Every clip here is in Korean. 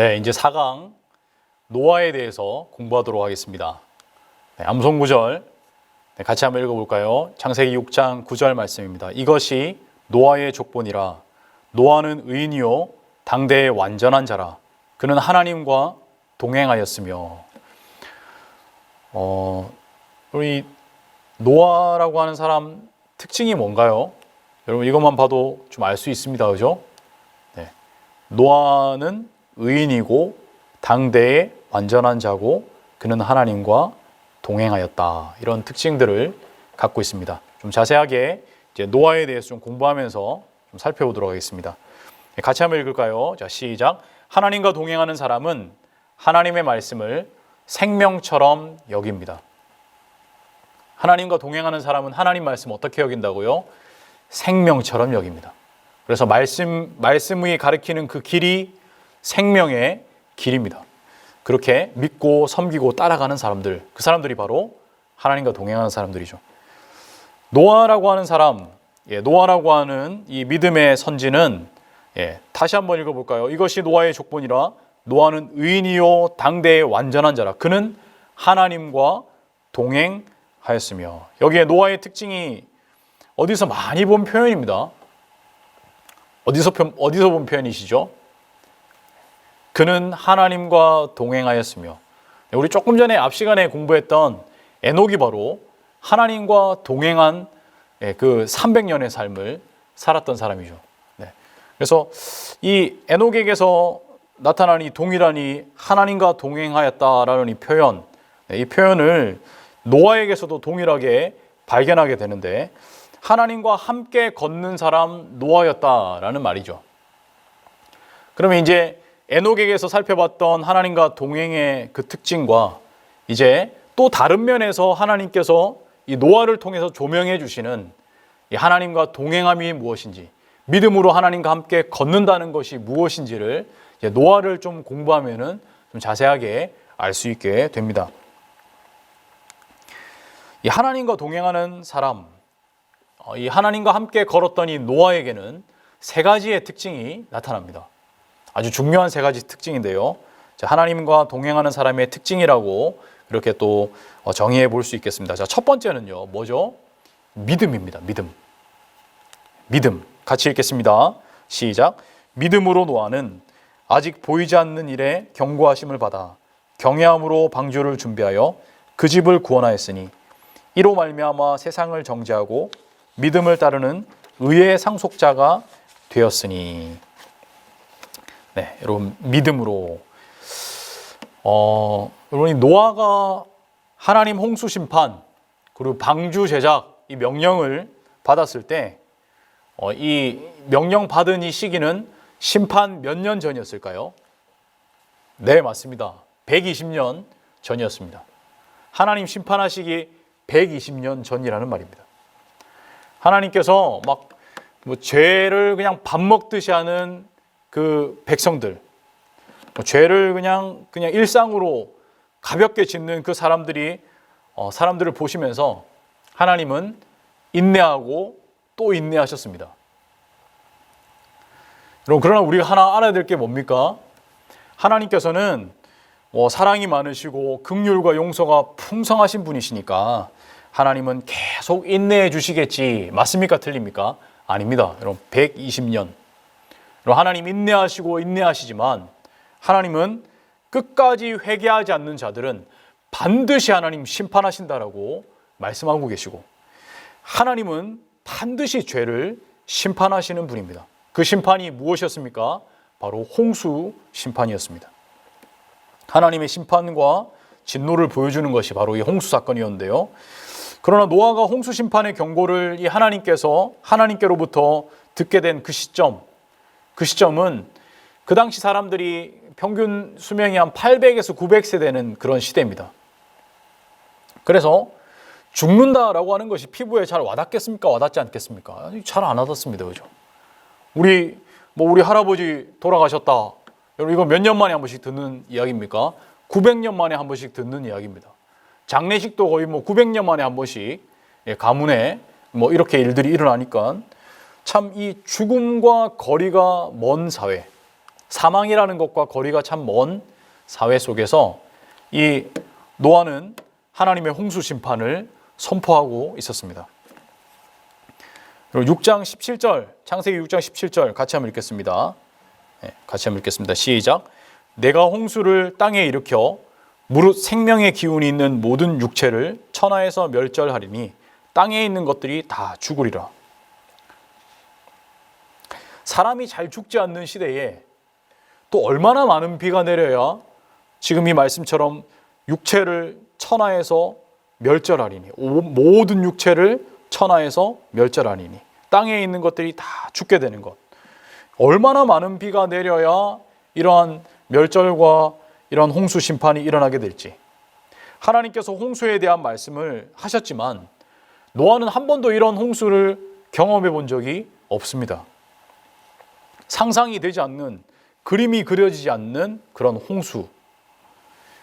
네, 이제 4강 노아에 대해서 공부하도록 하겠습니다. 네, 암송구절 같이 한번 읽어볼까요? 창세기 6장 9절 말씀입니다. 이것이 노아의 족본이라. 노아는 의인이요 당대의 완전한 자라. 그는 하나님과 동행하였으며. 우리 노아라고 하는 사람 특징이 뭔가요? 여러분 이것만 봐도 좀 알 수 있습니다. 그죠? 네. 노아는 의인이고 당대의 완전한 자고 그는 하나님과 동행하였다. 이런 특징들을 갖고 있습니다. 좀 자세하게 이제 노아에 대해서 좀 공부하면서 좀 살펴보도록 하겠습니다. 같이 한번 읽을까요? 자, 시작. 하나님과 동행하는 사람은 하나님의 말씀을 생명처럼 여깁니다. 하나님과 동행하는 사람은 하나님 말씀 어떻게 여긴다고요? 생명처럼 여깁니다. 그래서 말씀이 가리키는 그 길이 생명의 길입니다. 그렇게 믿고 섬기고 따라가는 사람들, 그 사람들이 바로 하나님과 동행하는 사람들이죠. 노아라고 하는 사람, 노아라고 하는 이 믿음의 선지는 다시 한번 읽어볼까요? 이것이 노아의 족본이라. 노아는 의인이요 당대의 완전한 자라. 그는 하나님과 동행하였으며. 여기에 노아의 특징이 어디서 많이 본 표현입니다. 어디서 본 표현이시죠? 그는 하나님과 동행하였으며. 우리 조금 전에 앞 시간에 공부했던 에녹이 바로 하나님과 동행한 그 300년의 삶을 살았던 사람이죠. 그래서 이 에녹에게서 나타난 이 동일하니 하나님과 동행하였다라는 이 표현, 이 표현을 노아에게서도 동일하게 발견하게 되는데, 하나님과 함께 걷는 사람 노아였다라는 말이죠. 그러면 이제 에녹에게서 살펴봤던 하나님과 동행의 그 특징과 이제 또 다른 면에서 하나님께서 이 노아를 통해서 조명해 주시는 이 하나님과 동행함이 무엇인지, 믿음으로 하나님과 함께 걷는다는 것이 무엇인지를 이제 노아를 좀 공부하면은 좀 자세하게 알 수 있게 됩니다. 이 하나님과 동행하는 사람, 이 하나님과 함께 걸었던 이 노아에게는 세 가지의 특징이 나타납니다. 아주 중요한 세 가지 특징인데요. 하나님과 동행하는 사람의 특징이라고 이렇게 또 정의해 볼 수 있겠습니다. 자, 첫 번째는요, 뭐죠? 믿음입니다. 믿음. 같이 읽겠습니다. 시작. 믿음으로 노아는 아직 보이지 않는 일에 경고하심을 받아 경외함으로 방주를 준비하여 그 집을 구원하였으니 이로 말미암아 세상을 정죄하고 믿음을 따르는 의의 상속자가 되었으니. 네, 여러분 믿음으로 여러분 이 노아가 하나님 홍수 심판 그리고 방주 제작 이 명령을 받았을 때 이 명령 받은 이 시기는 심판 몇 년 전이었을까요? 네, 맞습니다. 120년 전이었습니다. 하나님 심판하시기 120년 전이라는 말입니다. 하나님께서 막 죄를 그냥 밥 먹듯이 하는 그 백성들, 죄를 그냥 일상으로 가볍게 짓는 그 사람들을 보시면서 하나님은 인내하고 또 인내하셨습니다. 여러분, 그러나 우리가 하나 알아야 될 게 뭡니까? 하나님께서는 사랑이 많으시고 긍휼과 용서가 풍성하신 분이시니까 하나님은 계속 인내해 주시겠지. 맞습니까? 틀립니까? 아닙니다. 여러분, 120년. 하나님 인내하시고 인내하시지만 하나님은 끝까지 회개하지 않는 자들은 반드시 하나님 심판하신다라고 말씀하고 계시고, 하나님은 반드시 죄를 심판하시는 분입니다. 그 심판이 무엇이었습니까? 바로 홍수 심판이었습니다. 하나님의 심판과 진노를 보여주는 것이 바로 이 홍수 사건이었는데요. 그러나 노아가 홍수 심판의 경고를 이 하나님께로부터 듣게 된 그 시점은 그 당시 사람들이 평균 수명이 한 800에서 900세 되는 그런 시대입니다. 그래서 죽는다라고 하는 것이 피부에 잘 와닿겠습니까? 와닿지 않겠습니까? 잘 안 와닿습니다. 그죠? 우리 할아버지 돌아가셨다. 여러분, 이거 몇 년 만에 한 번씩 듣는 이야기입니까? 900년 만에 한 번씩 듣는 이야기입니다. 장례식도 거의 900년 만에 한 번씩 가문에 이렇게 일들이 일어나니까 참 이 죽음과 거리가 먼 사회, 사망이라는 것과 거리가 참 먼 사회 속에서 이 노아는 하나님의 홍수 심판을 선포하고 있었습니다. 그리고 6장 17절, 창세기 6장 17절 같이 한번 읽겠습니다. 같이 한번 읽겠습니다. 시작. 내가 홍수를 땅에 일으켜 무릇 생명의 기운이 있는 모든 육체를 천하에서 멸절하리니 땅에 있는 것들이 다 죽으리라. 사람이 잘 죽지 않는 시대에 또 얼마나 많은 비가 내려야 지금 이 말씀처럼 육체를 천하에서 멸절하리니, 모든 육체를 천하에서 멸절하리니, 땅에 있는 것들이 다 죽게 되는 것. 얼마나 많은 비가 내려야 이러한 멸절과 이러한 홍수 심판이 일어나게 될지. 하나님께서 홍수에 대한 말씀을 하셨지만 노아는 한 번도 이런 홍수를 경험해 본 적이 없습니다. 상상이 되지 않는, 그림이 그려지지 않는 그런 홍수.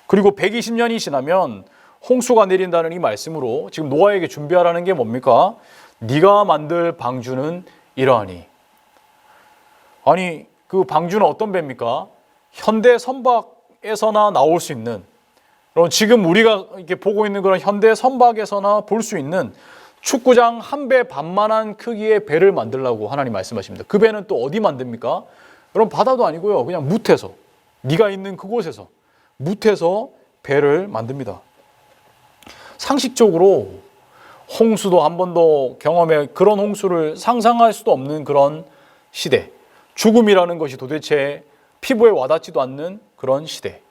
그리고 120년이 지나면 홍수가 내린다는 이 말씀으로 지금 노아에게 준비하라는 게 뭡니까? 네가 만들 방주는 이러하니. 아니, 그 방주는 어떤 배입니까? 현대 선박에서나 나올 수 있는, 그럼 지금 우리가 이렇게 보고 있는 그런 현대 선박에서나 볼 수 있는 축구장 한 배 반만한 크기의 배를 만들라고 하나님 말씀하십니다. 그 배는 또 어디 만듭니까? 여러분, 바다도 아니고요, 그냥 무태서, 네가 있는 그곳에서 무태서 배를 만듭니다. 상식적으로 홍수도 한 번도 경험해, 그런 홍수를 상상할 수도 없는 그런 시대, 죽음이라는 것이 도대체 피부에 와닿지도 않는 그런 시대.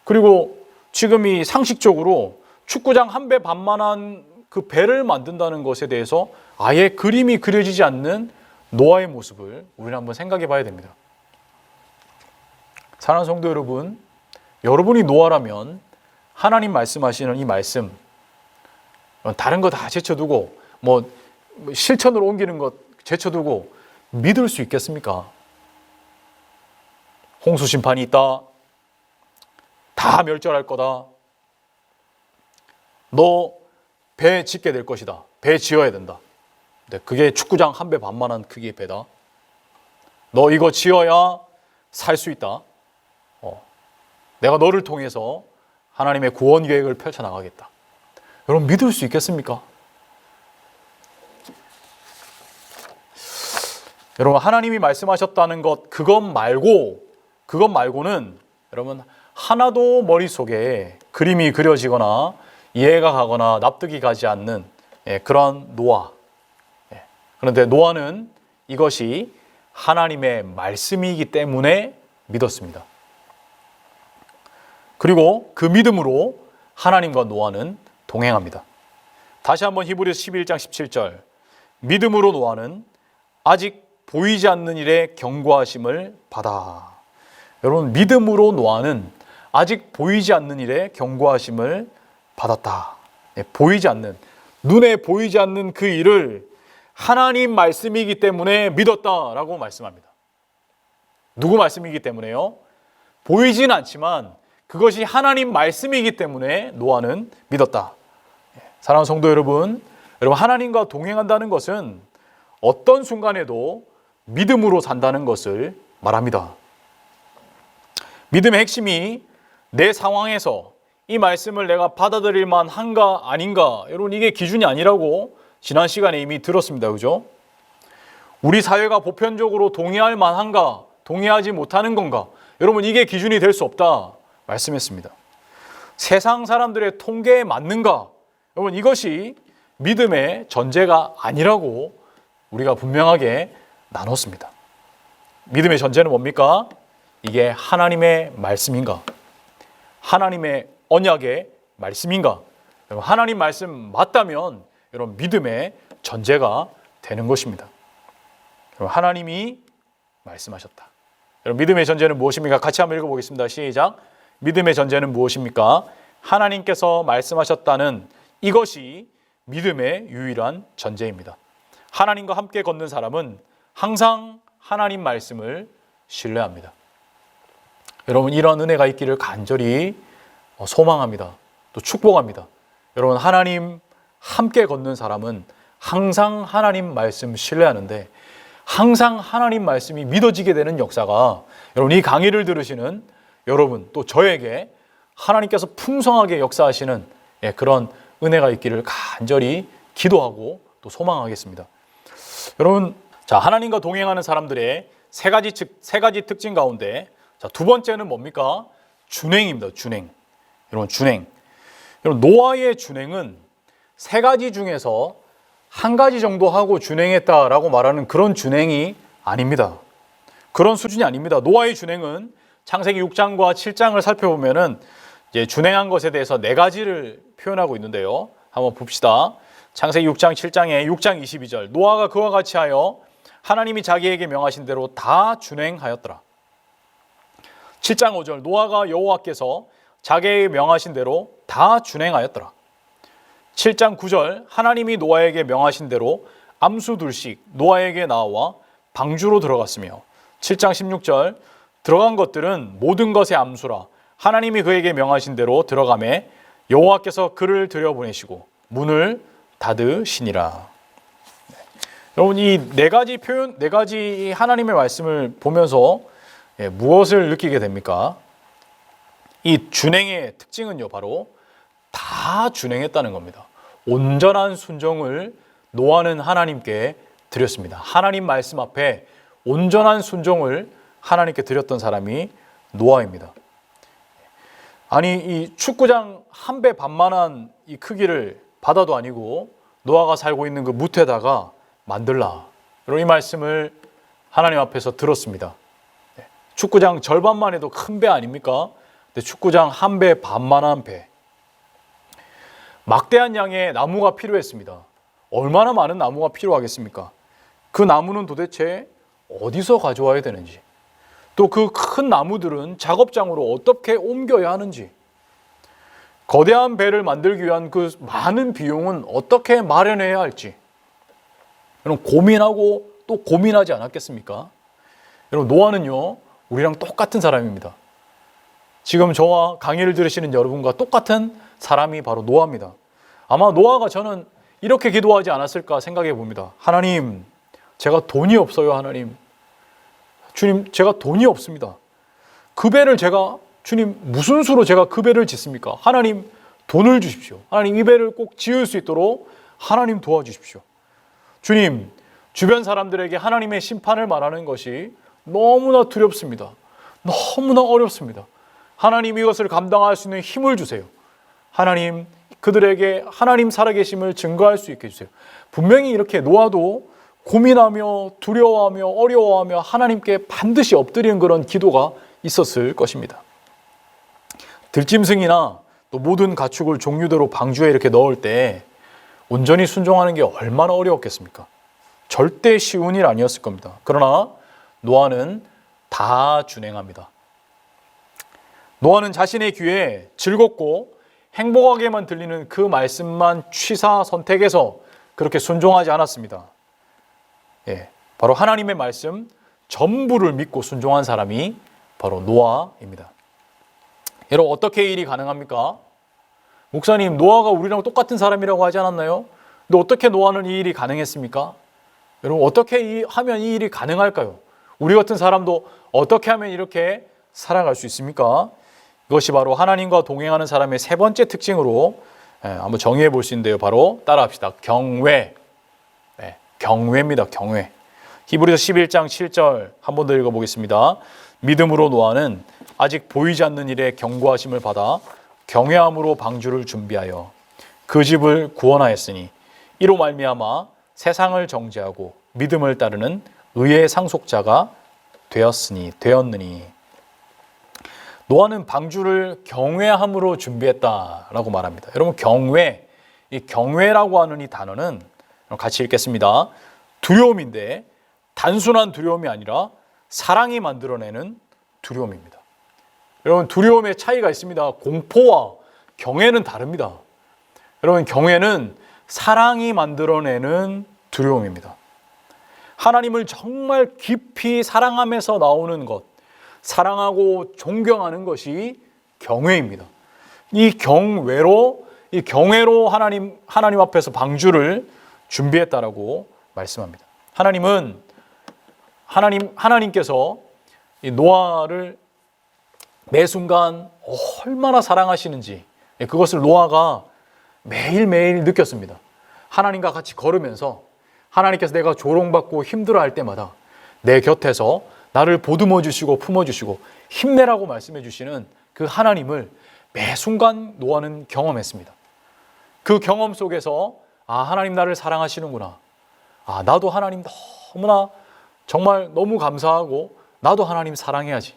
그리고 지금 이 상식적으로 축구장 한 배 반만한 그 배를 만든다는 것에 대해서 아예 그림이 그려지지 않는 노아의 모습을 우리는 한번 생각해 봐야 됩니다. 사랑하는 성도 여러분, 여러분이 노아라면 하나님 말씀하시는 이 말씀, 다른 거 다 제쳐두고 뭐 실천으로 옮기는 것 제쳐두고 믿을 수 있겠습니까? 홍수 심판이 있다. 다 멸절할 거다. 너 배 짓게 될 것이다. 배 지어야 된다. 근데 그게 축구장 한 배 반만한 크기의 배다. 너 이거 지어야 살 수 있다. 내가 너를 통해서 하나님의 구원 계획을 펼쳐나가겠다. 여러분, 믿을 수 있겠습니까? 여러분, 하나님이 말씀하셨다는 것, 그것 말고는 여러분 하나도 머릿속에 그림이 그려지거나 이해가 가거나 납득이 가지 않는 그런 노아. 그런데 노아는 이것이 하나님의 말씀이기 때문에 믿었습니다. 그리고 그 믿음으로 하나님과 노아는 동행합니다. 다시 한번 히브리서 11장 17절. 믿음으로 노아는 아직 보이지 않는 일에 경고하심을 받아. 여러분, 믿음으로 노아는 아직 보이지 않는 일에 경고하심을 받았다. 보이지 않는, 눈에 보이지 않는 그 일을 하나님 말씀이기 때문에 믿었다라고 말씀합니다. 누구 말씀이기 때문에요? 보이진 않지만 그것이 하나님 말씀이기 때문에 노아는 믿었다. 사랑하는 성도 여러분, 하나님과 동행한다는 것은 어떤 순간에도 믿음으로 산다는 것을 말합니다. 믿음의 핵심이 내 상황에서 이 말씀을 내가 받아들일 만한가 아닌가, 여러분, 이게 기준이 아니라고 지난 시간에 이미 들었습니다. 그죠? 우리 사회가 보편적으로 동의할 만한가, 동의하지 못하는 건가, 여러분, 이게 기준이 될 수 없다 말씀했습니다. 세상 사람들의 통계에 맞는가, 여러분, 이것이 믿음의 전제가 아니라고 우리가 분명하게 나눴습니다. 믿음의 전제는 뭡니까? 이게 하나님의 말씀인가? 하나님의 언약의 말씀인가? 여러분, 하나님 말씀 맞다면 여러분 믿음의 전제가 되는 것입니다. 여러분, 하나님이 말씀하셨다. 여러분, 믿음의 전제는 무엇입니까? 같이 한번 읽어보겠습니다. 시작. 믿음의 전제는 무엇입니까? 하나님께서 말씀하셨다는 이것이 믿음의 유일한 전제입니다. 하나님과 함께 걷는 사람은 항상 하나님 말씀을 신뢰합니다. 여러분, 이런 은혜가 있기를 간절히 소망합니다. 또 축복합니다. 여러분, 하나님 함께 걷는 사람은 항상 하나님 말씀 신뢰하는데, 항상 하나님 말씀이 믿어지게 되는 역사가 여러분 이 강의를 들으시는 여러분 또 저에게 하나님께서 풍성하게 역사하시는 그런 은혜가 있기를 간절히 기도하고 또 소망하겠습니다. 여러분, 자, 하나님과 동행하는 사람들의 세 가지 특징 가운데 자, 두 번째는 뭡니까? 준행입니다. 준행. 여러분, 준행. 여러분, 노아의 준행은 세 가지 중에서 한 가지 정도 하고 준행했다라고 말하는 그런 준행이 아닙니다. 그런 수준이 아닙니다. 노아의 준행은 창세기 6장과 7장을 살펴보면은 이제 준행한 것에 대해서 네 가지를 표현하고 있는데요. 한번 봅시다. 창세기 6장 7장에 6장 22절 노아가 그와 같이 하여 하나님이 자기에게 명하신 대로 다 준행하였더라. 7장 5절 노아가 여호와께서 자기에게 명하신 대로 다 준행하였더라. 7장 9절 하나님이 노아에게 명하신 대로 암수 둘씩 노아에게 나와 방주로 들어갔으며 7장 16절 들어간 것들은 모든 것의 암수라 하나님이 그에게 명하신 대로 들어가매 여호와께서 그를 들여보내시고 문을 닫으시니라. 여러분 이 네 가지 표현, 네 가지 하나님의 말씀을 보면서 무엇을 느끼게 됩니까? 이 준행의 특징은요 바로 다 준행했다는 겁니다. 온전한 순종을 노아는 하나님께 드렸습니다. 하나님 말씀 앞에 온전한 순종을 하나님께 드렸던 사람이 노아입니다. 아니 이 축구장 한 배 반만한 이 크기를 바다도 아니고 노아가 살고 있는 그 무태다가 만들라. 여러분 이 말씀을 하나님 앞에서 들었습니다. 축구장 절반만 해도 큰 배 아닙니까? 근데 축구장 한 배 반만한 배. 막대한 양의 나무가 필요했습니다. 얼마나 많은 나무가 필요하겠습니까? 그 나무는 도대체 어디서 가져와야 되는지, 또 그 큰 나무들은 작업장으로 어떻게 옮겨야 하는지, 거대한 배를 만들기 위한 그 많은 비용은 어떻게 마련해야 할지 여러분 고민하고 또 고민하지 않았겠습니까? 여러분 노아는요 우리랑 똑같은 사람입니다. 지금 저와 강의를 들으시는 여러분과 똑같은 사람이 바로 노아입니다. 아마 노아가 저는 이렇게 기도하지 않았을까 생각해 봅니다. 하나님, 제가 돈이 없어요. 하나님, 주님, 제가 돈이 없습니다. 그 배를 제가, 주님, 무슨 수로 제가 그 배를 짓습니까? 하나님, 돈을 주십시오. 하나님, 이 배를 꼭 지을 수 있도록 하나님 도와주십시오. 주님, 주변 사람들에게 하나님의 심판을 말하는 것이 너무나 두렵습니다. 너무나 어렵습니다. 하나님, 이것을 감당할 수 있는 힘을 주세요. 하나님, 그들에게 하나님 살아계심을 증거할 수 있게 해주세요. 분명히 이렇게 노아도 고민하며 두려워하며 어려워하며 하나님께 반드시 엎드리는 그런 기도가 있었을 것입니다. 들짐승이나 또 모든 가축을 종류대로 방주에 이렇게 넣을 때 온전히 순종하는 게 얼마나 어려웠겠습니까? 절대 쉬운 일 아니었을 겁니다. 그러나 노아는 다 준행합니다. 노아는 자신의 귀에 즐겁고 행복하게만 들리는 그 말씀만 취사 선택해서 그렇게 순종하지 않았습니다. 바로 하나님의 말씀 전부를 믿고 순종한 사람이 바로 노아입니다. 여러분 어떻게 이 일이 가능합니까? 목사님, 노아가 우리랑 똑같은 사람이라고 하지 않았나요? 근데 어떻게 노아는 이 일이 가능했습니까? 여러분 어떻게 하면 이 일이 가능할까요? 우리 같은 사람도 어떻게 하면 이렇게 살아갈 수 있습니까? 이것이 바로 하나님과 동행하는 사람의 세 번째 특징으로 한번 정의해 볼 수 있는데요. 바로 따라합시다. 경외. 경외입니다. 경외. 히브리서 11장 7절 한 번 더 읽어보겠습니다. 믿음으로 노아는 아직 보이지 않는 일에 경고하심을 받아 경외함으로 방주를 준비하여 그 집을 구원하였으니 이로 말미암아 세상을 정죄하고 믿음을 따르는 의의 상속자가 되었느니. 노아는 방주를 경외함으로 준비했다라고 말합니다. 여러분 경외, 이 경외라고 하는 이 단어는 같이 읽겠습니다. 두려움인데 단순한 두려움이 아니라 사랑이 만들어내는 두려움입니다. 여러분 두려움의 차이가 있습니다. 공포와 경외는 다릅니다. 여러분 경외는 사랑이 만들어내는 두려움입니다. 하나님을 정말 깊이 사랑하면서 나오는 것, 사랑하고 존경하는 것이 경외입니다. 이 경외로 하나님 앞에서 방주를 준비했다라고 말씀합니다. 하나님은 하나님께서 이 노아를 매 순간 얼마나 사랑하시는지 그것을 노아가 매일매일 느꼈습니다. 하나님과 같이 걸으면서 하나님께서 내가 조롱받고 힘들어할 때마다 내 곁에서 나를 보듬어 주시고 품어 주시고 힘내라고 말씀해 주시는 그 하나님을 매 순간 노아는 경험했습니다. 그 경험 속에서 하나님 나를 사랑하시는구나. 나도 하나님 너무나 정말 너무 감사하고 나도 하나님 사랑해야지.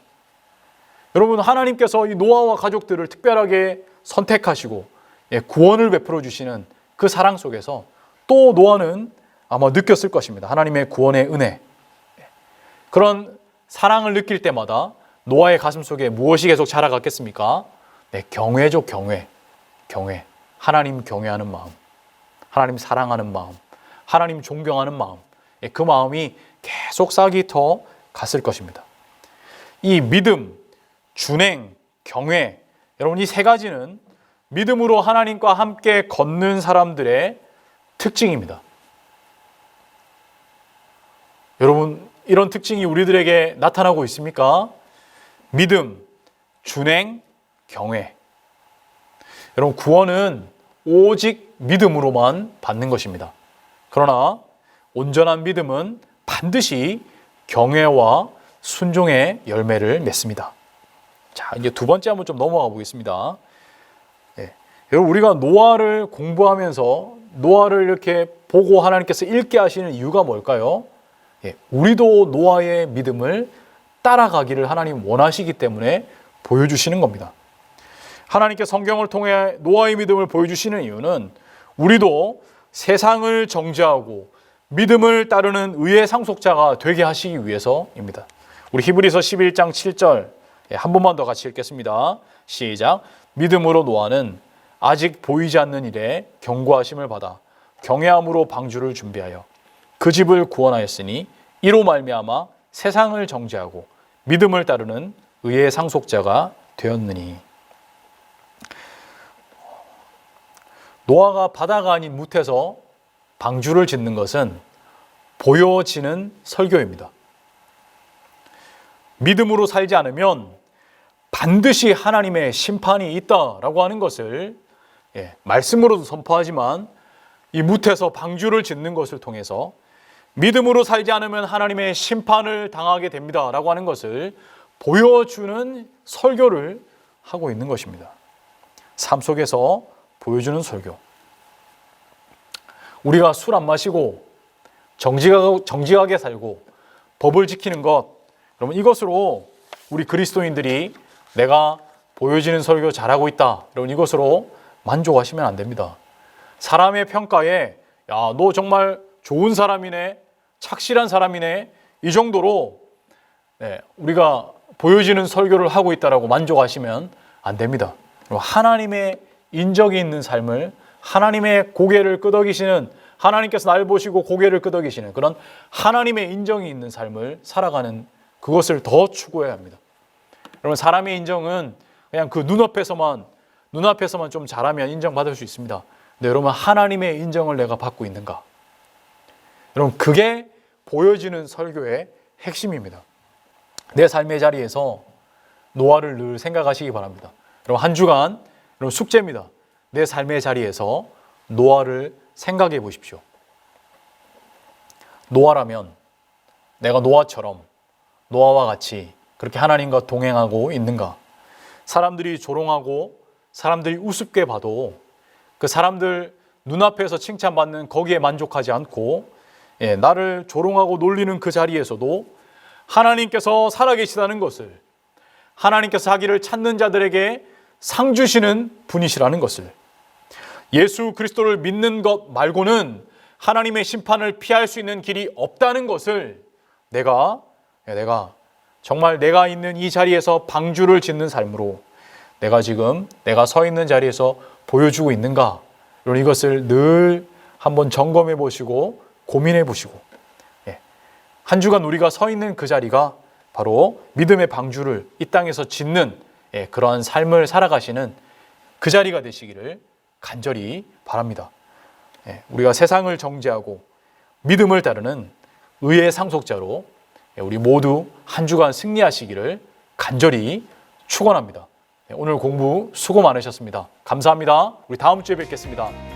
여러분, 하나님께서 이 노아와 가족들을 특별하게 선택하시고 구원을 베풀어 주시는 그 사랑 속에서 또 노아는 아마 느꼈을 것입니다. 하나님의 구원의 은혜. 그런 사랑을 느낄 때마다 노아의 가슴 속에 무엇이 계속 자라갔겠습니까? 경외죠, 경외. 하나님 경외하는 마음, 하나님 사랑하는 마음, 하나님 존경하는 마음, 그 마음이 계속 싹이 터 갔을 것입니다. 이 믿음, 준행, 경외, 여러분 이 세 가지는 믿음으로 하나님과 함께 걷는 사람들의 특징입니다. 여러분, 이런 특징이 우리들에게 나타나고 있습니까? 믿음, 준행, 경외. 여러분, 구원은 오직 믿음으로만 받는 것입니다. 그러나 온전한 믿음은 반드시 경외와 순종의 열매를 맺습니다. 자, 이제 두 번째 한번 좀 넘어가 보겠습니다. 여러분, 우리가 노아를 공부하면서 노아를 이렇게 보고 하나님께서 읽게 하시는 이유가 뭘까요? 우리도 노아의 믿음을 따라가기를 하나님 원하시기 때문에 보여주시는 겁니다. 하나님께 성경을 통해 노아의 믿음을 보여주시는 이유는 우리도 세상을 정죄하고 믿음을 따르는 의의 상속자가 되게 하시기 위해서입니다. 우리 히브리서 11장 7절 한 번만 더 같이 읽겠습니다. 시작. 믿음으로 노아는 아직 보이지 않는 일에 경고하심을 받아 경외함으로 방주를 준비하여 그 집을 구원하였으니 이로 말미암아 세상을 정죄하고 믿음을 따르는 의의 상속자가 되었느니. 노아가 바다가 아닌 뭇에서 방주를 짓는 것은 보여지는 설교입니다. 믿음으로 살지 않으면 반드시 하나님의 심판이 있다라고 하는 것을 말씀으로도 선포하지만 이 뭇에서 방주를 짓는 것을 통해서 믿음으로 살지 않으면 하나님의 심판을 당하게 됩니다라고 하는 것을 보여주는 설교를 하고 있는 것입니다. 삶 속에서 보여주는 설교. 우리가 술 안 마시고 정직하게 살고 법을 지키는 것, 그러면 이것으로 우리 그리스도인들이 내가 보여지는 설교 잘하고 있다, 여러분 이것으로 만족하시면 안 됩니다. 사람의 평가에 너 정말 좋은 사람이네, 착실한 사람이네, 이 정도로 우리가 보여지는 설교를 하고 있다라고 만족하시면 안 됩니다. 하나님의 인정이 있는 삶을, 하나님의 고개를 끄덕이시는, 하나님께서 날 보시고 고개를 끄덕이시는 그런 하나님의 인정이 있는 삶을 살아가는 그것을 더 추구해야 합니다. 여러분, 사람의 인정은 그냥 그 눈앞에서만 좀 잘하면 인정받을 수 있습니다. 근데 여러분, 하나님의 인정을 내가 받고 있는가? 여러분, 그게 보여지는 설교의 핵심입니다. 내 삶의 자리에서 노아를 늘 생각하시기 바랍니다. 여러분, 한 주간 여러분 숙제입니다. 내 삶의 자리에서 노아를 생각해 보십시오. 노아라면 내가 노아처럼, 노아와 같이 그렇게 하나님과 동행하고 있는가? 사람들이 조롱하고 사람들이 우습게 봐도 그 사람들 눈앞에서 칭찬받는 거기에 만족하지 않고 나를 조롱하고 놀리는 그 자리에서도 하나님께서 살아계시다는 것을, 하나님께서 자기를 찾는 자들에게 상 주시는 분이시라는 것을, 예수 그리스도를 믿는 것 말고는 하나님의 심판을 피할 수 있는 길이 없다는 것을 내가 정말 내가 있는 이 자리에서 방주를 짓는 삶으로 내가 서 있는 자리에서 보여주고 있는가? 이런 이것을 늘 한번 점검해 보시고 고민해 보시고, 한 주간 우리가 서 있는 그 자리가 바로 믿음의 방주를 이 땅에서 짓는 그러한 삶을 살아가시는 그 자리가 되시기를 간절히 바랍니다. 우리가 세상을 정죄하고 믿음을 따르는 의의 상속자로 우리 모두 한 주간 승리하시기를 간절히 축원합니다. 오늘 공부 수고 많으셨습니다. 감사합니다. 우리 다음 주에 뵙겠습니다.